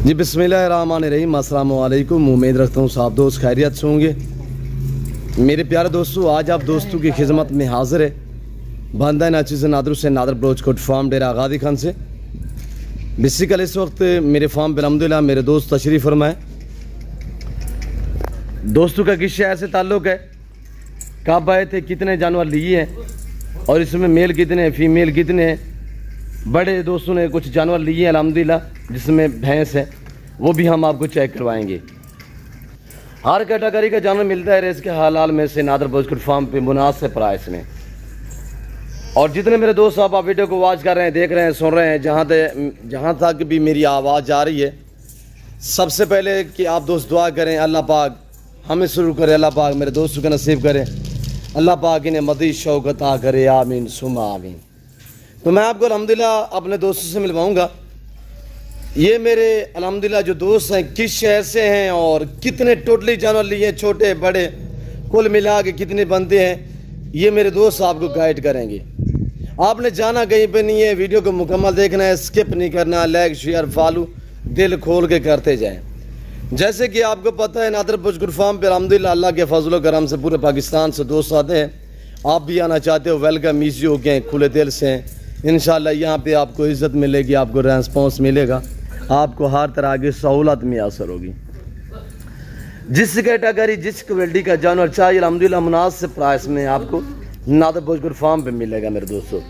जी बिस्मिल्लाहिर्रहमानिर्रहीम, अस्सलाम वालेकुम। उम्मीद रखता हूँ सब दोस्त खैरियत से होंगे। मेरे प्यारे दोस्तों, आज आप दोस्तों की खिदमत में हाजिर है बंदा नाचिज़ नादर से नादर ब्रोच कोट फार्म डेरा गादी खान से। बेसिकल इस वक्त मेरे फार्म पर अल्हम्दुलिल्लाह मेरे दोस्त तशरीफ़ फरमाए। दोस्तों का किस शहर से ताल्लुक़ है, कब आए थे, कितने जानवर लिए हैं और इसमें मेल कितने हैं, फीमेल कितने हैं। बड़े दोस्तों ने कुछ जानवर लिए हैं अल्हम्दुलिल्लाह, जिसमें भैंस है, वो भी हम आपको चेक करवाएंगे। हर कैटेगरी का जानवर मिलता है रेस के हालाल में से नादर बोजकुट फार्म पे मुनासिब प्राइस में। और जितने मेरे दोस्त आप वीडियो को वॉच कर रहे हैं, देख रहे हैं, सुन रहे हैं, जहाँ तक भी मेरी आवाज़ आ रही है, सबसे पहले कि आप दोस्त दुआ करें, अल्लाह पाक हमें शुरू करे, अल्लाह पाक मेरे दोस्तों का नसीब करे, अल्लाह पाक इन्हें मज़ीद शौक़ अता करे, आमीन सुमा आमीन। तो मैं आपको अल्हम्दुलिल्लाह अपने दोस्तों से मिलवाऊँगा। ये मेरे अल्हम्दुलिल्लाह जो दोस्त हैं किस शहर से हैं और कितने टोटली जानवर लिए हैं, छोटे बड़े कुल मिला के कितने बनते हैं, ये मेरे दोस्त आपको गाइड करेंगे। आपने जाना कहीं पे नहीं है, वीडियो को मुकम्मल देखना है, स्किप नहीं करना, लाइक शेयर फॉलो दिल खोल के करते जाएं। जैसे कि आपको पता है नादर बोजकुट फार्म पर अल्हम्दुलिल्लाह अल्लाह के फजल करम से पूरे पाकिस्तान से दोस्त आते हैं। आप भी आना चाहते हो, वेलकम ईजी हो गए, खुले दिल से इंशाल्लाह यहाँ पे आपको इज़्ज़त मिलेगी, आपको रेस्पॉन्स मिलेगा, आपको हर तरह की सहूलत मैसर होगी। जिस कैटेगरी जिस क्वालिटी का जानवर चाहिए अल्हम्दुलिल्लाह मुनासिब प्राइस में आपको नादर बोजकुट फार्म पे मिलेगा। मेरे दोस्तों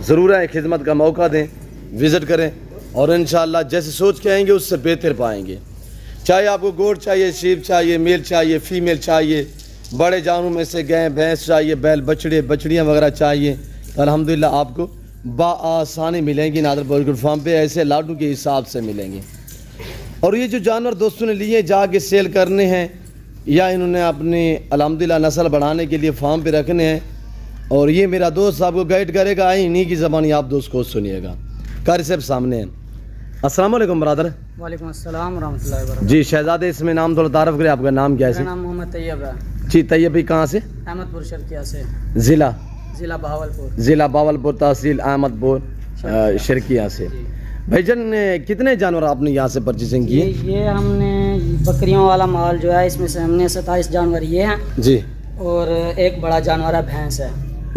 ज़रूर आए, खिदमत का मौका दें, विज़िट करें और इंशाल्लाह जैसे सोच के आएंगे उससे बेहतर पाएंगे। चाहे आपको गोट चाहिए, शीप चाहिए, मेल चाहिए, फीमेल चाहिए, बड़े जानवरों में से गाय भैंस चाहिए, बैल बछड़े बछड़ियाँ वगैरह चाहिए, तो अल्हम्दुलिल्लाह आपको बाआसानी मिलेंगी नादर बोजकुट फार्म पे, ऐसे लाडू के हिसाब से मिलेंगे। और ये जो जानवर दोस्तों ने लिए जाके सेल करने हैं या इन्होंने अपने अल्हम्दुलिल्लाह नस्ल बढ़ाने के लिए फार्म पे रखने हैं, और ये मेरा दोस्त आपको गाइड करेगा, इन्हीं की ज़बानी आप दोस्त को सुनिएगा। कारी साहब सामने हैं। अस्सलाम वालेकुम ब्रदर। वालेकुम अस्सलाम रहमतुल्लाहि व बरकातहू। जी शहजादे, इसमें नाम थोड़ा तारफ़ करें, आपका नाम क्या है? मेरा नाम मोहम्मद तैयब है। जी तैयब भाई कहाँ से? अहमदपुर शर्किया से। ज़िला बावलपुर, तहसील अहमदपुर शर्किया से। भाईजान कितने जानवर आपने यहाँ से परचेसिंग किए? ये हमने बकरियों वाला माल जो है, इसमें से हमने 27 जानवर ये हैं जी, और एक बड़ा जानवर है, भैंस है,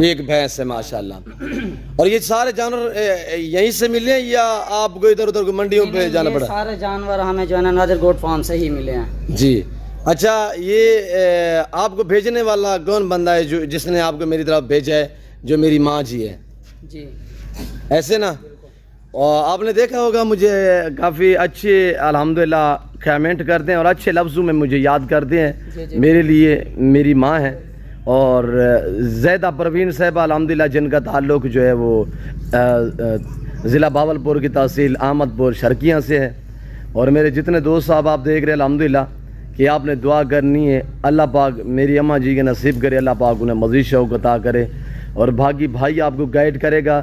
एक भैंस है माशाल्लाह। और ये सारे जानवर यहीं से मिले या आपको इधर उधर मंडियों पे जाना पड़ा? सारे जानवर हमें जो है ना नादर गोट फार्म से ही मिले हैं। जी अच्छा, ये आपको भेजने वाला कौन बंदा है जो जिसने आपको मेरी तरफ भेजा है? जो मेरी माँ जी है जी, ऐसे ऐसे ना। और आपने देखा होगा मुझे काफ़ी अच्छे अल्हम्दुलिल्लाह कमेंट करते हैं और अच्छे लफ्ज़ों में मुझे याद करते हैं। मेरे लिए मेरी माँ है और ज़ैदा परवीन साहबा अल्हम्दुलिल्लाह, जिनका ताल्लुक़ जो है वो ज़िला बावलपुर की तहसील अहमदपुर शर्किया से है। और मेरे जितने दोस्त साहब आप देख रहे हैं अल्हम्दुलिल्लाह कि आपने दुआ करनी है, अल्लाह पाक मेरी अम्मा जी के नसीब करे, अल्लाह पाक उन्हें मज़ीद शौक़ अता करे। और भागी भाई आपको गाइड करेगा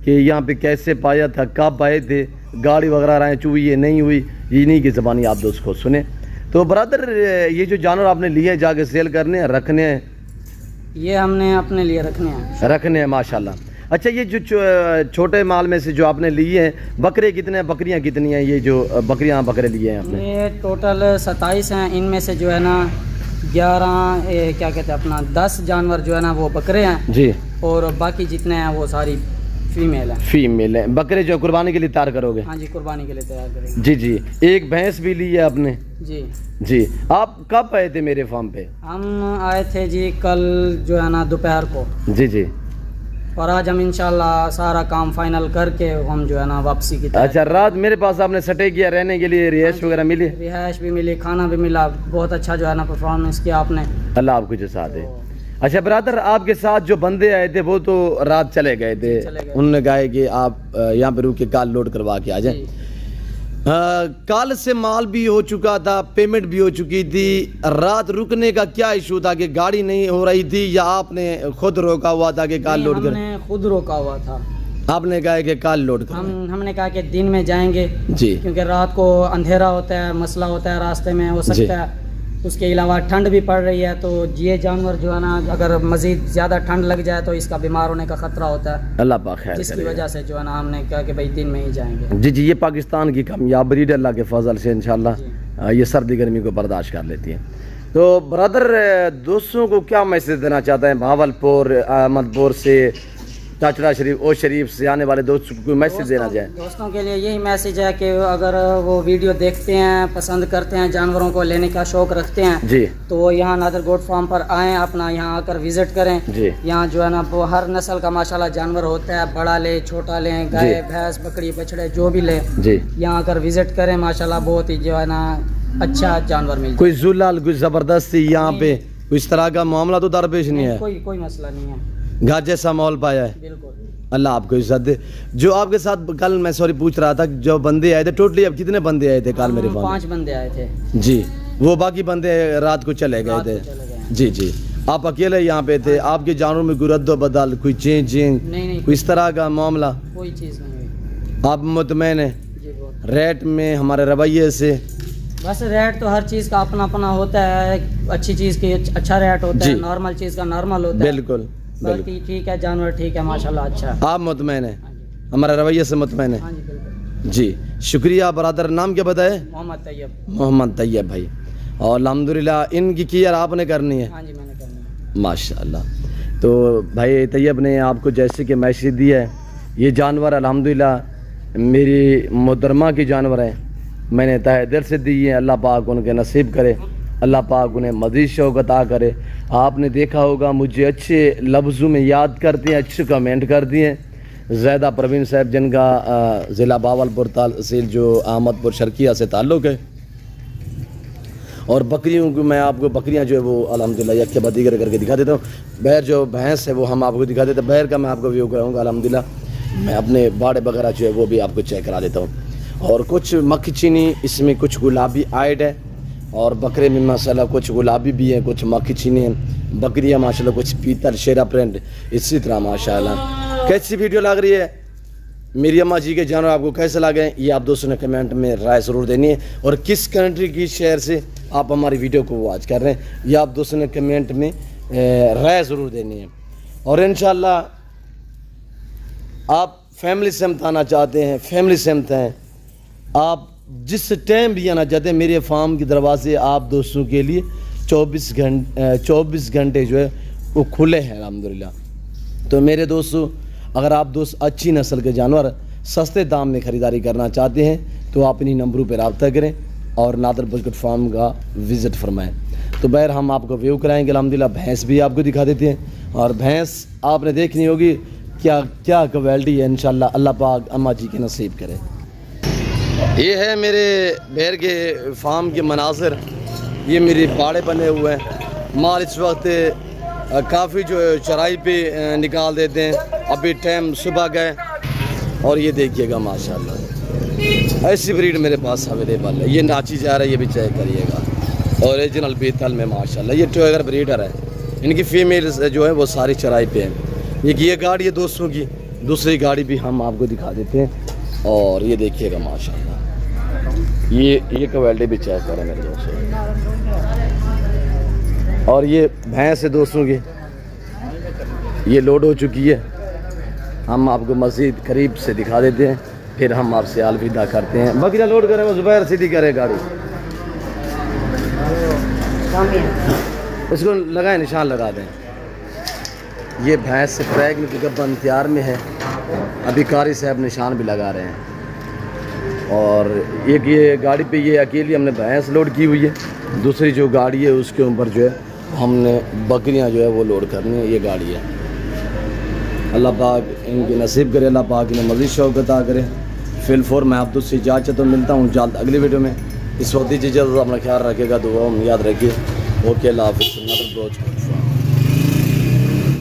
कि यहाँ पे कैसे पाया था, कब आए थे, गाड़ी वगैरह राय चुई है नहीं हुई, इन्हीं की ज़बानी आप दोस्त को सुने। तो ब्रदर ये जो जानवर आपने लिए जाके सेल करने हैं, रखने हैं? ये हमने अपने लिए रखने हैं माशाल्लाह। अच्छा, ये जो छोटे माल में से जो आपने लिए हैं, बकरे कितने हैं, बकरियां कितनी हैं? ये जो बकरे लिए हैं आपने? ये टोटल 27 हैं। इनमें से जो है ना 11 क्या कहते हैं अपना 10 जानवर जो है ना वो बकरे हैं जी, और बाकी जितने हैं वो सारी फीमेल है। बकरे जो कुर्बानी के लिए तैयार करोगे? हाँ जी, कुर्बानी के लिए तैयार करेंगे। जी जी, एक भैंस भी ली है आपने? जी जी। आप कब आए थे मेरे फार्म पे? हम आए थे जी कल जो है ना दोपहर को। जी जी। और आज हम इंशाल्लाह सारा काम फाइनल करके हम जो है ना वापसी की। अच्छा, रात मेरे पास आपने स्टे किया, रहने के लिए रिहाइश वगैरह मिली? रिहाइश भी मिली, खाना भी मिला, बहुत अच्छा जो है ना परफॉर्मेंस किया आपने, अल्लाह आपको जज़ा दे। अच्छा ब्रदर, आपके साथ जो बंदे आए थे वो तो रात चले गए थे, उन्होंने कहा कि आप यहाँ पे रुक के कल लोड करवा के आ जाए। कल से माल भी हो चुका था, पेमेंट भी हो चुकी थी, रात रुकने का क्या इशू था कि गाड़ी नहीं हो रही थी या आपने खुद रोका हुआ था कि कल लोड कर? हमने खुद रोका हुआ था। आपने कहा कि कल लोड कर? हमने कहा कि दिन में जाएंगे जी, क्योंकि रात को अंधेरा होता है, मसला होता है रास्ते में, हो सकता है उसके अलावा ठंड भी पड़ रही है, तो ये जानवर जो है ना अगर मज़ीद ज़्यादा ठंड लग जाए तो इसका बीमार होने का ख़तरा होता है। अल्लाह पाक खैर जिसकी करेगा। वजह से जो है ना हमने कहा कि भाई दिन में ही जाएंगे। जी जी, ये पाकिस्तान की कामयाब ब्रीड अल्लाह के फजल से इंशाल्लाह ये सर्दी गर्मी को बर्दाश्त कर लेती है। तो ब्रदर दोस्तों को क्या मैसेज देना चाहते हैं भावलपुर अहमदपुर से चाचड़ा शरीफ ओ शरीफ से आने वाले दोस्तों को कोई मैसेज देना चाहे? दोस्तों के लिए यही मैसेज है कि अगर वो वीडियो देखते हैं, पसंद करते हैं, जानवरों को लेने का शौक रखते हैं जी, तो वो यहाँ नादर गोट फार्म पर आएँ, अपना यहाँ आकर विजिट करें जी। यहाँ जो है ना वो हर नस्ल का माशाल्लाह जानवर होता है, बड़ा ले छोटा ले, गाय भैंस बकरी बछड़े जो भी ले जी, यहाँ आकर विजिट करें। माशाल्लाह बहुत ही जो है ना अच्छा जानवर मिलता है। कोई जुलाल कोई जबरदस्ती यहाँ पे कोई इस तरह का मामला तो दरपेश नहीं है? कोई मसला नहीं है, घर जैसा माहौल पाया है। बिल्कुल। अल्लाह आपको इज्जत दे। जो आपके साथ कल मैं पूछ रहा था, जो बंदे आए थे टोटली अब कितने बंदे आए थे कल मेरे पास? 5 बंदे आए थे जी। वो बाकी बंदे रात को चले गए थे जी जी। आप अकेले यहाँ पे थे? आपके जानवरों में कोई रद्दो बदल, कोई चेंज नहीं, कोई इस तरह का मामला? कोई चीज़ नहीं। आप मुतमैन है रेट में, हमारे रवैये से? बस रेट तो हर चीज़ का अपना अपना होता है, अच्छी चीज़ की अच्छा रेट होता है, नॉर्मल चीज़ का नॉर्मल होता है। बिल्कुल बाकी ठीक है, जानवर ठीक है माशाल्लाह अच्छा। आप मुतमैन है? हमारे रवैये से मुतमैन है जी। शुक्रिया ब्रदर। नाम क्या बताए? मोहम्मद तैयब। मोहम्मद तैयब भाई। और अल्हम्दुलिल्लाह इनकी केयर आपने करनी है? हाँ जी मैंने करनी है माशाल्लाह। तो भाई तैयब ने आपको जैसे कि मैसेज दिया है, ये जानवर अल्हम्दुलिल्लाह मेरी मोहतरमा की जानवर है, मैंने तहे दिल से दी है। अल्लाह पाक उनके नसीब करे, अल्लाह पाक उन्हें मज़ीद शौक़ अता करे। आपने देखा होगा मुझे अच्छे लफ्ज़ों में याद करते हैं, अच्छे कमेंट कर दिए हैं। ज़ैदा प्रवीण साहब जिनका ज़िला बावलपुर तहसील जो अहमदपुर शर्किया से ताल्लुक़ है। और बकरियों को मैं आपको बकरियां जो है वो अल्हम्दुलिल्लाह यक्के बदीगर करके दिखा देता हूँ। बैर जो भैंस है वो हम आपको दिखा देते हैं, बैर का मैं आपको व्यू कराऊँगा अल्हम्दुलिल्लाह। मैं अपने बाड़े वगैरह जो है वो भी आपको चेक करा देता हूँ। और कुछ मक्खी चीनी, इसमें कुछ गुलाबी आइड है, और बकरे में माशाल्लाह कुछ गुलाबी भी है, कुछ मक्खी चीनी है। बकरियाँ माशाल्लाह कुछ पीतल शेरा प्रिंट, इसी तरह माशाल्लाह। कैसी वीडियो लग रही है मेरी अम्मा जी के जानवर, आपको कैसे लगे ये आप दोस्तों ने कमेंट में राय ज़रूर देनी है। और किस कंट्री की शहर से आप हमारी वीडियो को वॉच कर रहे हैं ये आप दोस्तों ने कमेंट में राय ज़रूर देनी है। और इंशाल्लाह आप फैमिली सहमत आना चाहते हैं, फैमिली सहमत हैं, आप जिस टाइम भी आना चाहते हैं, मेरे फार्म के दरवाजे आप दोस्तों के लिए 24 घंटे जो है वो खुले हैं अल्हम्दुलिल्लाह। तो मेरे दोस्तों अगर आप दोस्त अच्छी नस्ल के जानवर सस्ते दाम में ख़रीदारी करना चाहते हैं तो आप इन्हीं नंबरों पर रब्ता करें और नादर गोट फार्म का विज़िट फरमाएँ। तो बहर हम आपको व्यू कराएँगे अल्हम्दुलिल्लाह। भैंस भी आपको दिखा देते हैं, और भैंस आपने देखनी होगी क्या क्या क्वालिटी है इंशाल्लाह, अल्लाह पाक अम्मा जी के नसीब करे। ये है मेरे बैर के फार्म के मनाज़िर, ये मेरे बाड़े बने हुए हैं। माल इस वक्त काफ़ी जो है चराई पे निकाल देते हैं, अभी टाइम सुबह गए। और ये देखिएगा माशाल्लाह ऐसी ब्रीड मेरे पास अवेलेबल है। ये नाची जा रहा है, ये भी चेक करिएगा, ओरिजिनल बीतल में माशाल्लाह। ये टोगर ब्रीडर है, इनकी फीमेल जो है वो सारी चराई पे है। ये गाड़ी है दोस्तों की, दूसरी गाड़ी भी हम आपको दिखा देते हैं। और ये देखिएगा माशाल्लाह ये क्वालिटी भी चेक करें मेरे दोस्तों। और ये भैंस है दोस्तों की, ये लोड हो चुकी है, हम आपको मज़ीद करीब से दिखा देते हैं, फिर हम आपसे अलविदा करते हैं। बकरियाँ लोड करें वो ज़ुबैर सीधी करे गाड़ी, इसको लगाए निशान लगा दें। ये भैंस से प्रेग्नेंट गब्बन तैयार में है, अभी कारी साहब निशान भी लगा रहे हैं। और एक ये गाड़ी पे ये अकेली हमने भैंस लोड की हुई है, दूसरी जो गाड़ी है उसके ऊपर जो है हमने बकरियां जो है वो लोड करनी है। ये गाड़ी है, अल्लाह पाक इनकी नसीब करे, अल्लाह पाक इन्हें मज़ीद शौक़ अता करे। फिलफोर मैं आप दोस्त इजाज़त तो मिलता हूँ जल्द अगली वीडियो में। इस वक्त इजाज़त अपना ख्याल रखेगा, दुआ में याद रखिए। ओके अल्लाह हाफ़िज़।